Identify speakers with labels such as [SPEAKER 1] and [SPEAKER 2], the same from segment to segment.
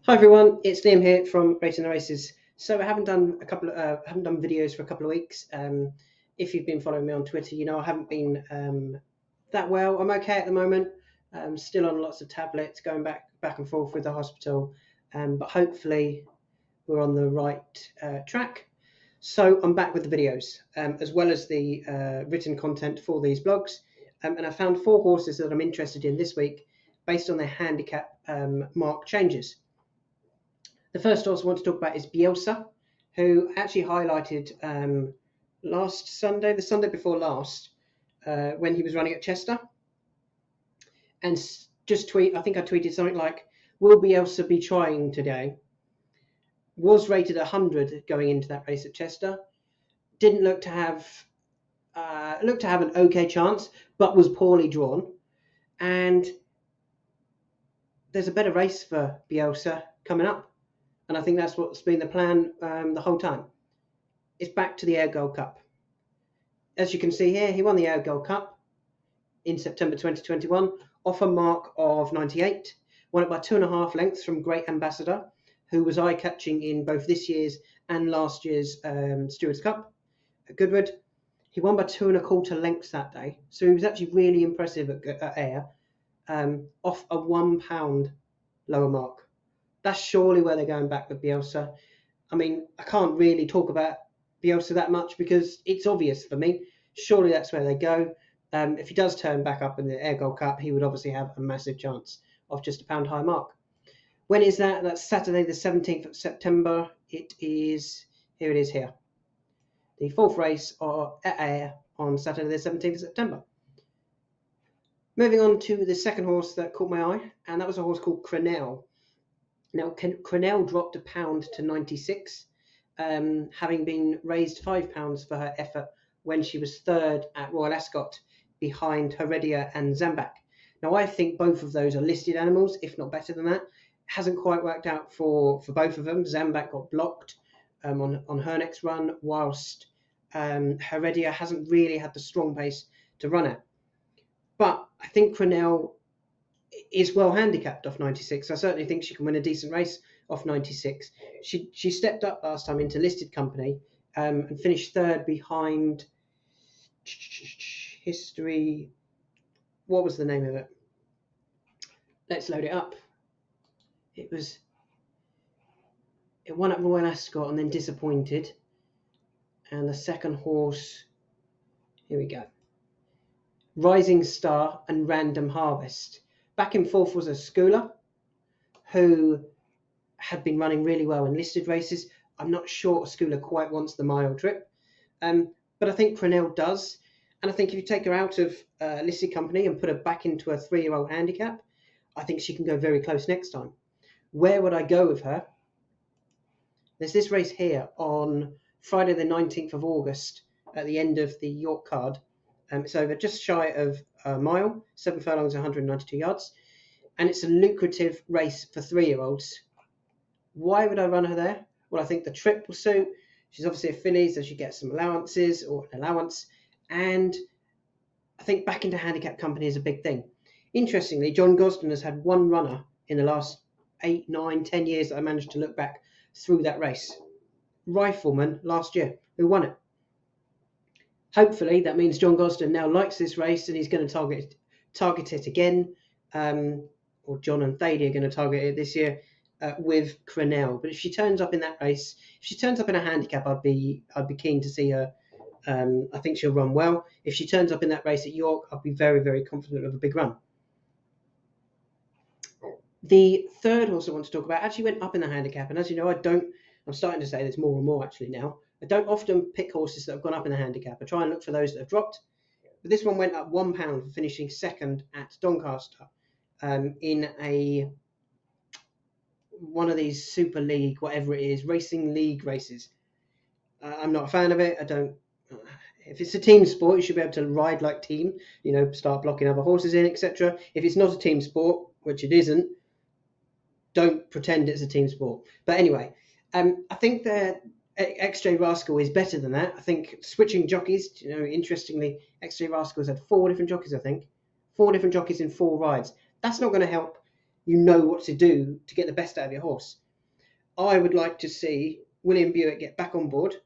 [SPEAKER 1] Hi everyone, it's Liam here from Rating the Races. So I haven't done videos for a couple of weeks. If you've been following me on Twitter, you know I haven't been that well. I'm okay at the moment. Still on lots of tablets, going back and forth with the hospital, but hopefully we're on the right track. So I'm back with the videos as well as the written content for these blogs, and I found 4 horses that I'm interested in this week based on their handicap mark changes. The first horse I want to talk about is Bielsa, who actually highlighted last Sunday, the Sunday before last, when he was running at Chester. And I think I tweeted something like, will Bielsa be trying today? Was rated 100 going into that race at Chester. Didn't look to have an okay chance, but was poorly drawn. And there's a better race for Bielsa coming up. And I think that's what's been the plan the whole time. It's back to the Ayr Gold Cup. As you can see here, he won the Ayr Gold Cup in September 2021 off a mark of 98. Won it by 2.5 lengths from Great Ambassador, who was eye-catching in both this year's and last year's Stewards Cup at Goodwood. He won by 2.25 lengths that day. So he was actually really impressive at Ayr, off a £1 lower mark. That's surely where they're going back with Bielsa. I mean, I can't really talk about Bielsa that much because it's obvious for me. Surely that's where they go. If he does turn back up in the Ayr Gold Cup, he would obviously have a massive chance of just a £1 high mark. When is that? That's Saturday the 17th of September. Here it is here. The 4th race at Ayr on Saturday the 17th of September. Moving on to the second horse that caught my eye, and that was a horse called Crenell. Now, Crenell dropped £1 to 96, having been raised £5 for her effort when she was 3rd at Royal Ascot behind Heredia and Zambak. Now, I think both of those are listed animals, if not better than that. It hasn't quite worked out for both of them. Zambak got blocked on her next run, whilst Heredia hasn't really had the strong pace to run at. But I think Crenell is well handicapped off 96. I certainly think she can win a decent race off 96. She stepped up last time into listed company and finished 3rd behind History. What was the name of it? Let's load it up. It won at Royal Ascot and then disappointed. And the second horse, here we go. Rising Star and Random Harvest. Back in 4th was a Schooler, who had been running really well in listed races. I'm not sure a Schooler quite wants the mile trip, but I think Crenell does. And I think if you take her out of listed company and put her back into a 3-year-old handicap, I think she can go very close next time. Where would I go with her? There's this race here on Friday the 19th of August at the end of the York card. It's over just shy of a mile, 7 furlongs, 192 yards. And it's a lucrative race for 3-year-olds. Why would I run her there? Well, I think the trip will suit. She's obviously a filly, so she gets some allowances or an allowance. And I think back into handicap company is a big thing. Interestingly, John Gosden has had one runner in the last 8, 9, 10 years that I managed to look back through that race. Rifleman last year, who won it. Hopefully that means John Gosden now likes this race and he's going to target it again, or John and Thady are going to target it this year with Crenell. But if she turns up in that race, if she turns up in a handicap, I'd be keen to see her. I think she'll run well. If she turns up in that race at York, I'll be very, very confident of a big run. The third horse I want to talk about actually went up in the handicap, and as you know, I'm starting to say there's more and more actually now. I don't often pick horses that have gone up in the handicap. I try and look for those that have dropped. But this one went up £1 for finishing 2nd at Doncaster in one of these Super League, whatever it is, racing league races. I'm not a fan of it. If it's a team sport, you should be able to ride like team, start blocking other horses in, etc. If it's not a team sport, which it isn't, don't pretend it's a team sport. But anyway, I think that XJ Rascal is better than that. I think switching jockeys, interestingly, XJ Rascal's had 4 different jockeys, I think. 4 different jockeys in 4 rides. That's not going to help you know what to do to get the best out of your horse. I would like to see William Buick get back on board,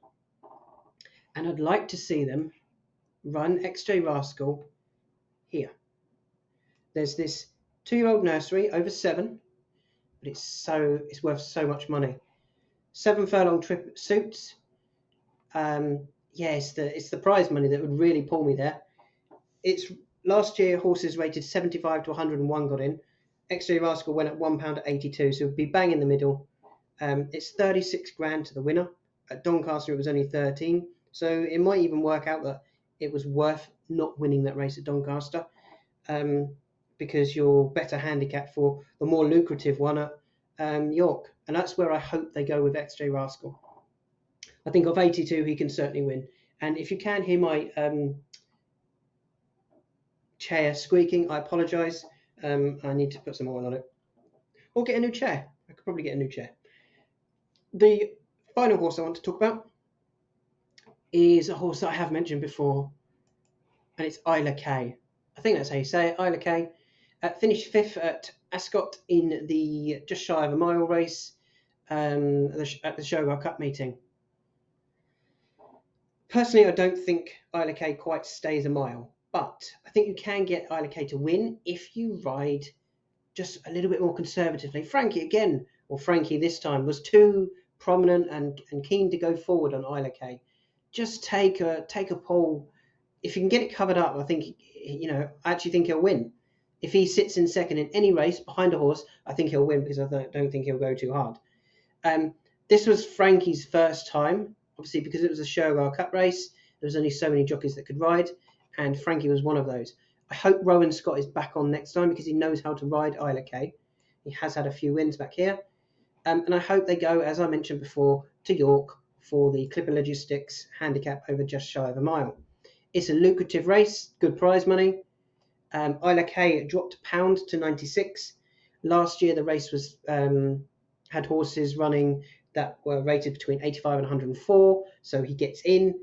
[SPEAKER 1] and I'd like to see them run XJ Rascal here. There's this 2-year-old nursery over 7, but it's worth so much money. 7 furlong trip suits. Yeah, it's the prize money that would really pull me there. It's last year horses rated 75 to 101 got in. XJ Rascal went at £1.82, so it would be bang in the middle. It's 36 grand to the winner. At Doncaster it was only 13, so it might even work out that it was worth not winning that race at Doncaster, because you're better handicapped for the more lucrative one at York, and that's where I hope they go with XJ Rascal. I think of 82 he can certainly win. And if you can hear my chair squeaking, I apologise. I need to put some oil on it, or get a new chair. I could probably get a new chair. The final horse I want to talk about is a horse that I have mentioned before, and it's Ayr K. I think that's how you say it, Ayr K. Finished 5th at Ascot in the just shy of a mile race at the Ayr Gold Cup meeting. Personally, I don't think Ayr K quite stays a mile, but I think you can get Ayr K to win if you ride just a little bit more conservatively. Frankie this time was too prominent and keen to go forward on Ayr K. Just take a pull. If you can get it covered up, I think, I actually think he'll win. If he sits in second in any race behind a horse, I think he'll win, because I don't think he'll go too hard. This was Frankie's first time, obviously, because it was a Ayr Gold Cup race. There was only so many jockeys that could ride, and Frankie was one of those. I hope Rowan Scott is back on next time, because he knows how to ride Ayr K. He has had a few wins back here. And I hope they go, as I mentioned before, to York for the Clipper Logistics handicap over just shy of a mile. It's a lucrative race, good prize money. Ayr K dropped £1 to 96. Last year the race was had horses running that were rated between 85 and 104, so he gets in.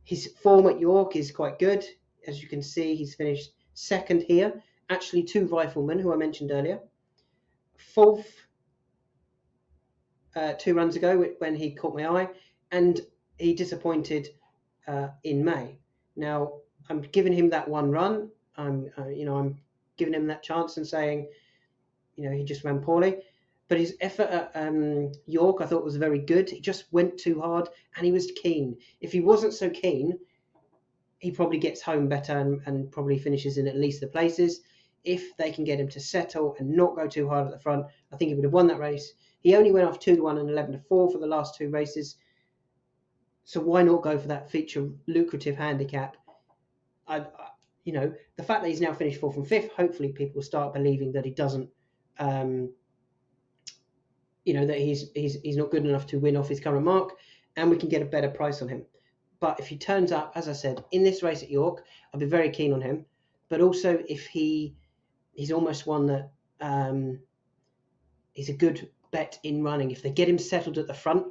[SPEAKER 1] His form at York is quite good. As you can see, he's finished 2nd here. Actually, 2 riflemen, who I mentioned earlier. 4th 2 runs ago when he caught my eye, and he disappointed in May. Now, I'm giving him that one run. I'm giving him that chance and saying, he just ran poorly. But his effort at York, I thought, was very good. He just went too hard, and he was keen. If he wasn't so keen, he probably gets home better and probably finishes in at least the places. If they can get him to settle and not go too hard at the front, I think he would have won that race. He only went off 2-1 and 11-4 for the last 2 races. So why not go for that feature lucrative handicap? The fact that he's now finished 4th and 5th, hopefully people will start believing that he doesn't, that he's not good enough to win off his current mark, and we can get a better price on him. But if he turns up, as I said, in this race at York, I'll be very keen on him. But also, if he's almost one that he's a good bet in running. If they get him settled at the front,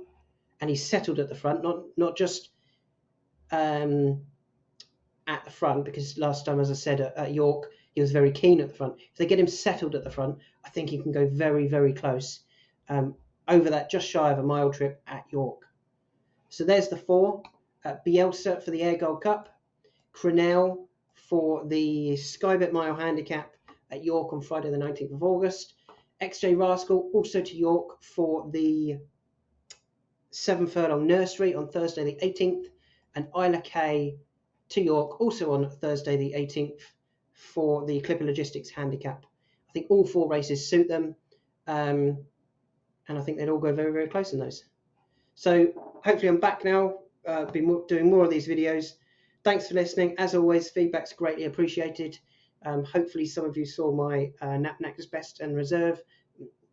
[SPEAKER 1] and he's settled at the front, not just at the front, because last time, as I said, at York, he was very keen at the front. If they get him settled at the front, I think he can go very, very close over that just shy of a mile trip at York. So there's the 4. Bielsa for the Ayr Gold Cup. Crenell for the Skybet Mile Handicap at York on Friday the 19th of August. XJ Rascal also to York for the 7 furlong nursery on Thursday the 18th. And Ayr K to York also on Thursday the 18th for the Clipper Logistics Handicap. I think all 4 races suit them. And I think they'd all go very, very close in those. So hopefully I'm back now, doing more of these videos. Thanks for listening. As always, feedback's greatly appreciated. Hopefully some of you saw my nap next best and reserve.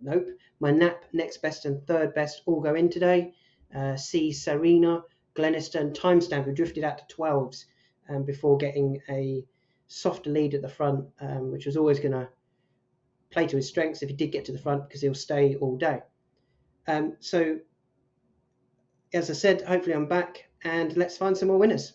[SPEAKER 1] Nope. My nap next best and third best all go in today. See Serena, Gleniston, Timestamp, who drifted out to 12s before getting a softer lead at the front, which was always going to play to his strengths if he did get to the front, because he'll stay all day. So, as I said, hopefully I'm back, and let's find some more winners.